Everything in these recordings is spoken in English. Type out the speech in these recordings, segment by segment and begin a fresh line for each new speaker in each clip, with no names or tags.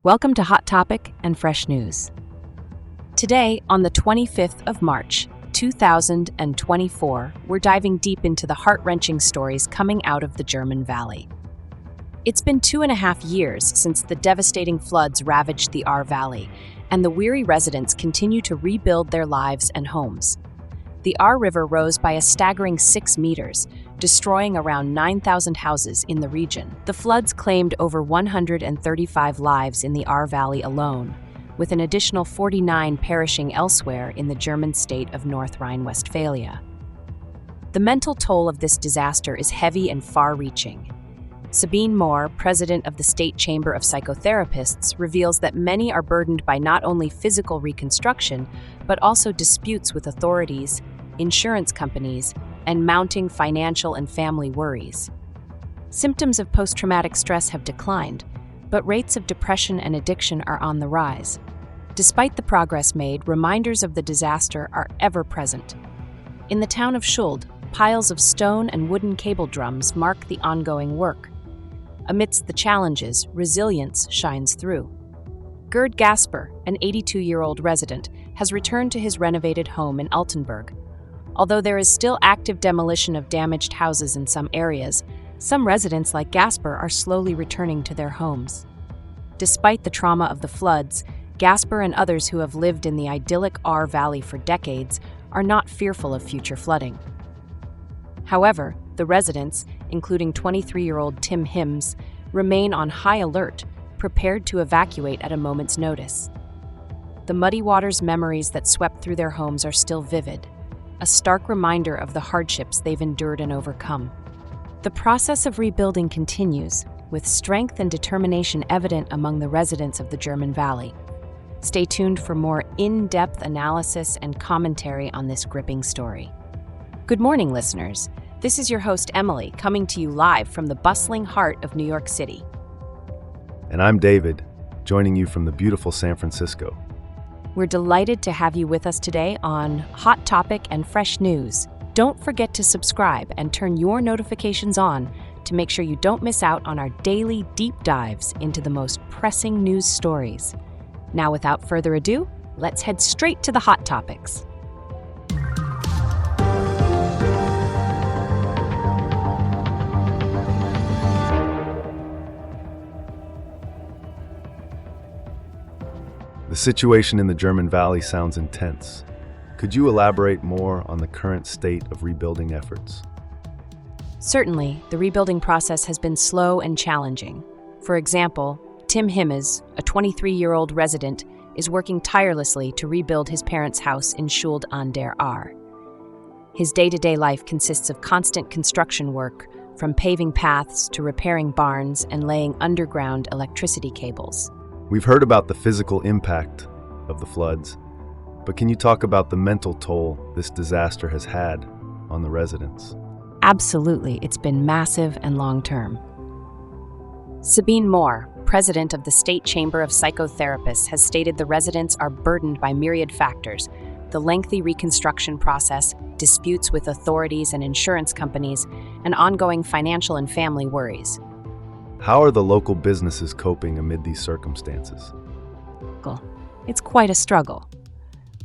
Welcome to Hot Topic and Fresh News. Today, on the 25th of March, 2024, we're diving deep into the heart-wrenching stories coming out of the German Valley. It's been 2.5 years since the devastating floods ravaged the Ahr Valley, and the weary residents continue to rebuild their lives and homes. The Ahr River rose by a staggering 6 meters, destroying around 9,000 houses in the region. The floods claimed over 135 lives in the Ahr Valley alone, with an additional 49 perishing elsewhere in the German state of North Rhine-Westphalia. The mental toll of this disaster is heavy and far-reaching. Sabine Moore, president of the State Chamber of Psychotherapists, reveals that many are burdened by not only physical reconstruction, but also disputes with authorities, insurance companies, and mounting financial and family worries. Symptoms of post-traumatic stress have declined, but rates of depression and addiction are on the rise. Despite the progress made, reminders of the disaster are ever present. In the town of Schuld, piles of stone and wooden cable drums mark the ongoing work. Amidst the challenges, resilience shines through. Gerd Gasper, an 82-year-old resident, has returned to his renovated home in Altenburg. Although there is still active demolition of damaged houses in some areas, some residents like Gasper are slowly returning to their homes. Despite the trauma of the floods, Gasper and others who have lived in the idyllic Ahr Valley for decades are not fearful of future flooding. However, the residents, including 23-year-old Tim Hims, remain on high alert, prepared to evacuate at a moment's notice. The muddy waters memories that swept through their homes are still vivid, a stark reminder of the hardships they've endured and overcome. The process of rebuilding continues, with strength and determination evident among the residents of the German Valley. Stay tuned for more in-depth analysis and commentary on this gripping story. Good morning, listeners. This is your host, Emily, coming to you live from the bustling heart of New York City.
And I'm David, joining you from the beautiful San Francisco.
We're delighted to have you with us today on Hot Topic and Fresh News. Don't forget to subscribe and turn your notifications on to make sure you don't miss out on our daily deep dives into the most pressing news stories. Now, without further ado, let's head straight to the hot topics.
The situation in the German Valley sounds intense. Could you elaborate more on the current state of rebuilding efforts?
Certainly, the rebuilding process has been slow and challenging. For example, Tim Hims, a 23-year-old resident, is working tirelessly to rebuild his parents' house in Schuld an der Ahr. His day-to-day life consists of constant construction work, from paving paths to repairing barns and laying underground electricity cables.
We've heard about the physical impact of the floods, but can you talk about the mental toll this disaster has had on the residents?
Absolutely, it's been massive and long-term. Sabine Moore, president of the State Chamber of Psychotherapists, has stated the residents are burdened by myriad factors: the lengthy reconstruction process, disputes with authorities and insurance companies, and ongoing financial and family worries.
How are the local businesses coping amid these circumstances?
It's quite a struggle.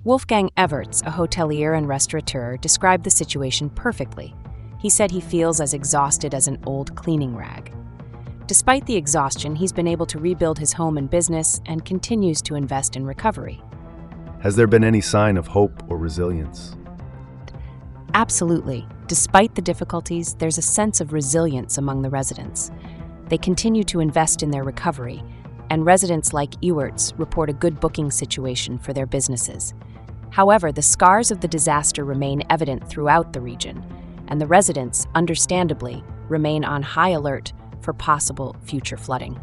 Wolfgang Everts, a hotelier and restaurateur, described the situation perfectly. He said he feels as exhausted as an old cleaning rag. Despite the exhaustion, he's been able to rebuild his home and business and continues to invest in recovery.
Has there been any sign of hope or resilience?
Absolutely. Despite the difficulties, there's a sense of resilience among the residents. They continue to invest in their recovery, and residents like Ewerts report a good booking situation for their businesses. However, the scars of the disaster remain evident throughout the region, and the residents, understandably, remain on high alert for possible future flooding.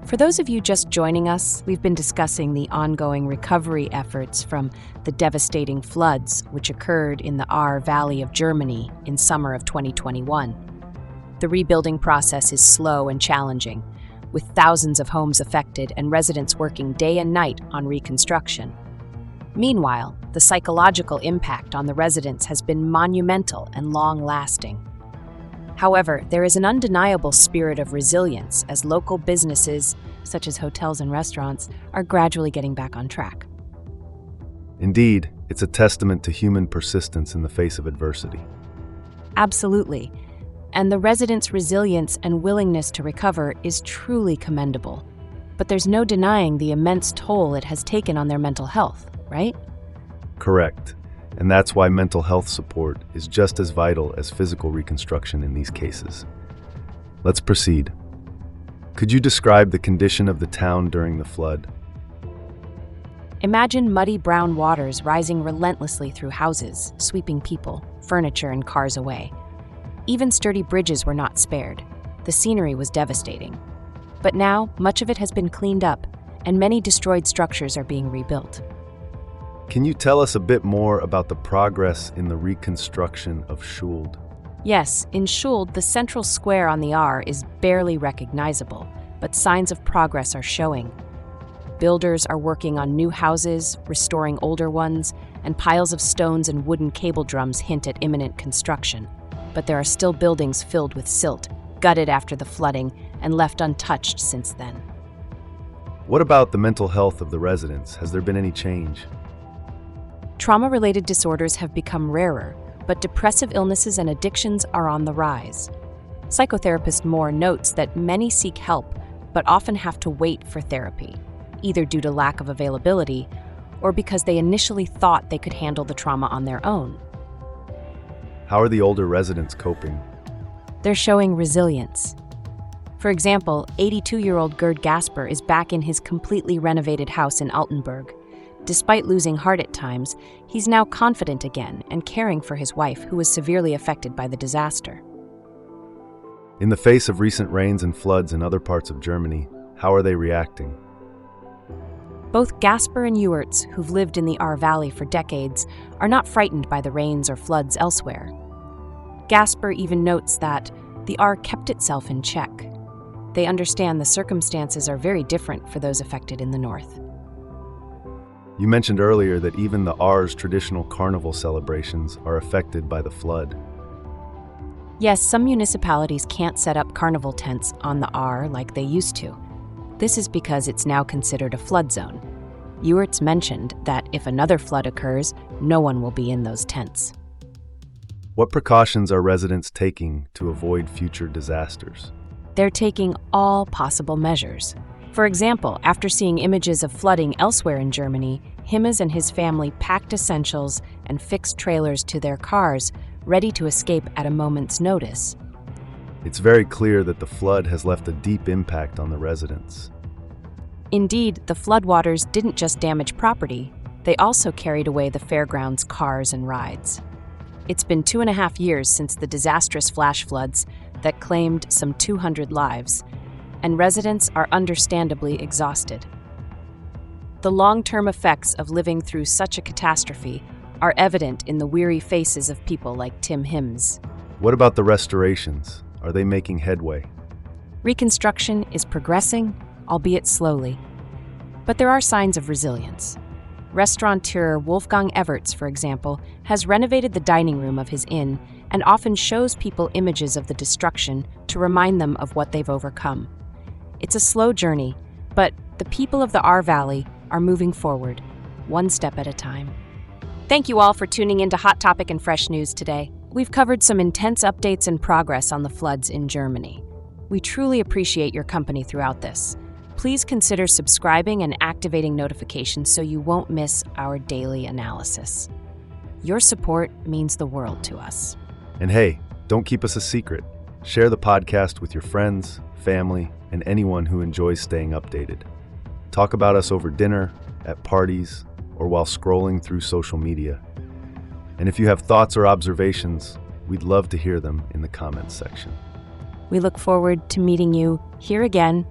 For those of you just joining us, we've been discussing the ongoing recovery efforts from the devastating floods which occurred in the Ahr Valley of Germany in summer of 2021. The rebuilding process is slow and challenging, with thousands of homes affected and residents working day and night on reconstruction. Meanwhile, the psychological impact on the residents has been monumental and long-lasting. However, there is an undeniable spirit of resilience as local businesses, such as hotels and restaurants, are gradually getting back on track.
Indeed, it's a testament to human persistence in the face of adversity.
Absolutely. And the residents' resilience and willingness to recover is truly commendable. But there's no denying the immense toll it has taken on their mental health, right?
Correct. And that's why mental health support is just as vital as physical reconstruction in these cases. Let's proceed. Could you describe the condition of the town during the flood?
Imagine muddy brown waters rising relentlessly through houses, sweeping people, furniture, and cars away. Even sturdy bridges were not spared. The scenery was devastating. But now, much of it has been cleaned up, and many destroyed structures are being rebuilt.
Can you tell us a bit more about the progress in the reconstruction of Schuld?
Yes, in Schuld, the central square on the R is barely recognizable, but signs of progress are showing. Builders are working on new houses, restoring older ones, and piles of stones and wooden cable drums hint at imminent construction. But there are still buildings filled with silt, gutted after the flooding, and left untouched since then.
What about the mental health of the residents? Has there been any change?
Trauma-related disorders have become rarer, but depressive illnesses and addictions are on the rise. Psychotherapist Moore notes that many seek help, but often have to wait for therapy, either due to lack of availability or because they initially thought they could handle the trauma on their own.
How are the older residents coping?
They're showing resilience. For example, 82-year-old Gerd Gasper is back in his completely renovated house in Altenburg. Despite losing heart at times, he's now confident again and caring for his wife, who was severely affected by the disaster.
In the face of recent rains and floods in other parts of Germany, how are they reacting?
Both Gasper and Ewers, who've lived in the Ahr Valley for decades, are not frightened by the rains or floods elsewhere. Gasper even notes that the Ahr kept itself in check. They understand the circumstances are very different for those affected in the north.
You mentioned earlier that even the Ahr's traditional carnival celebrations are affected by the flood.
Yes, some municipalities can't set up carnival tents on the Ahr like they used to. This is because it's now considered a flood zone. Ewers mentioned that if another flood occurs, no one will be in those tents.
What precautions are residents taking to avoid future disasters?
They're taking all possible measures. For example, after seeing images of flooding elsewhere in Germany, Himmels and his family packed essentials and fixed trailers to their cars, ready to escape at a moment's notice.
It's very clear that the flood has left a deep impact on the residents.
Indeed, the floodwaters didn't just damage property, they also carried away the fairgrounds' cars and rides. It's been 2.5 years since the disastrous flash floods that claimed some 200 lives, and residents are understandably exhausted. The long-term effects of living through such a catastrophe are evident in the weary faces of people like Tim Hims.
What about the restorations? Are they making headway?
Reconstruction is progressing, albeit slowly. But there are signs of resilience. Restaurateur Wolfgang Everts, for example, has renovated the dining room of his inn and often shows people images of the destruction to remind them of what they've overcome. It's a slow journey, but the people of the Ahr Valley are moving forward, one step at a time. Thank you all for tuning into Hot Topic and Fresh News today. We've covered some intense updates and progress on the floods in Germany. We truly appreciate your company throughout this. Please consider subscribing and activating notifications so you won't miss our daily analysis. Your support means the world to us.
And hey, don't keep us a secret. Share the podcast with your friends, family, and anyone who enjoys staying updated. Talk about us over dinner, at parties, or while scrolling through social media. And if you have thoughts or observations, we'd love to hear them in the comments section.
We look forward to meeting you here again,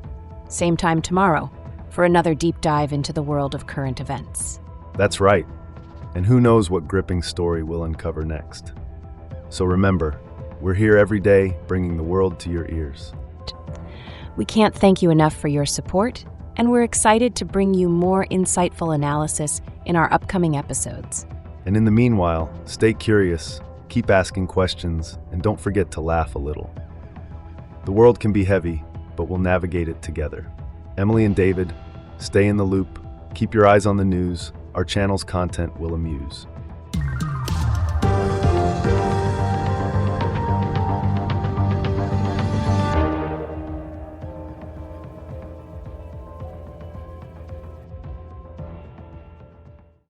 same time tomorrow, for another deep dive into the world of current events.
That's right. And who knows what gripping story we'll uncover next. So remember, we're here every day bringing the world to your ears.
We can't thank you enough for your support, and we're excited to bring you more insightful analysis in our upcoming episodes.
And in the meanwhile, stay curious, keep asking questions, and don't forget to laugh a little. The world can be heavy, but we'll navigate it together. Emily and David, stay in the loop. Keep your eyes on the news. Our channel's content will amuse.